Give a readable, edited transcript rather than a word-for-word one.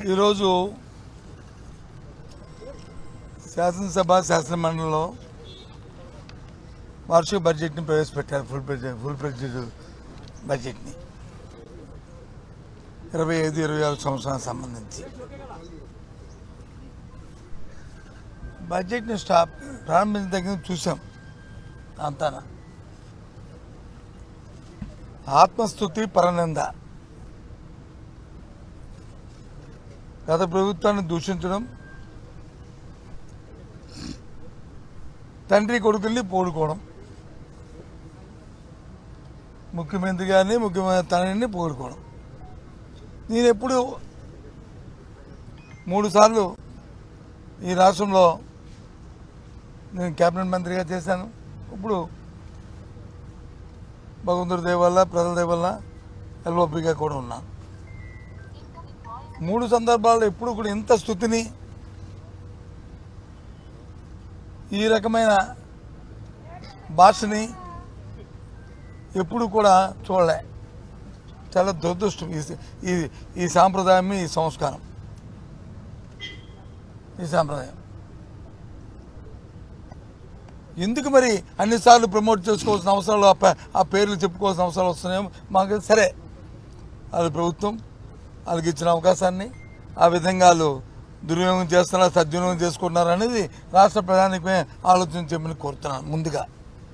ఈరోజు శాసనసభ శాసనమండలిలో వార్షిక బడ్జెట్ని ప్రవేశపెట్టారు. ఫుల్ ఫ్లెడ్జ్డ్ బడ్జెట్ని 25-26 సంవత్సరాలకు సంబంధించి బడ్జెట్ని ప్రారంభించిన దగ్గర చూసాం. అంతా ఆత్మస్తుతి పరనింద, గత ప్రభుత్వాన్ని దూషించడం, తండ్రి కొడుకుల్ని పోడుకోవడం, ముఖ్యమంత్రి గారిని ముఖ్యమంత్రి తండ్రిని పోడుకోవడం. నేను ఎప్పుడు 3 సార్లు ఈ రాష్ట్రంలో నేను కేబినెట్ మంత్రిగా చేశాను. ఇప్పుడు భగవంతుడి దయ వల్ల ప్రజల దయ వల్ల ఎల్ఓపిగా కూడా ఉన్నాను. 3 సందర్భాల్లో ఎప్పుడు కూడా ఇంత స్థుతిని, ఈ రకమైన భాషని ఎప్పుడు కూడా చూడలే. చాలా దురదృష్టం ఈ సాంప్రదాయం, ఈ సంస్కారం, ఈ సాంప్రదాయం. ఎందుకు మరి అన్నిసార్లు ప్రమోట్ చేసుకోవాల్సిన అవసరాలు, ఆ పేర్లు చెప్పుకోవాల్సిన అవసరాలు వస్తున్నాయో మాకు సరే. అది ప్రభుత్వం వాళ్ళకి ఇచ్చిన అవకాశాన్ని ఆ విధంగా వాళ్ళు దుర్వినియోగం చేస్తున్నారు, సద్వినియోగం చేసుకుంటున్నారు అనేది రాష్ట్ర ప్రధానికమే ఆలోచించమని కోరుతున్నాను ముందుగా.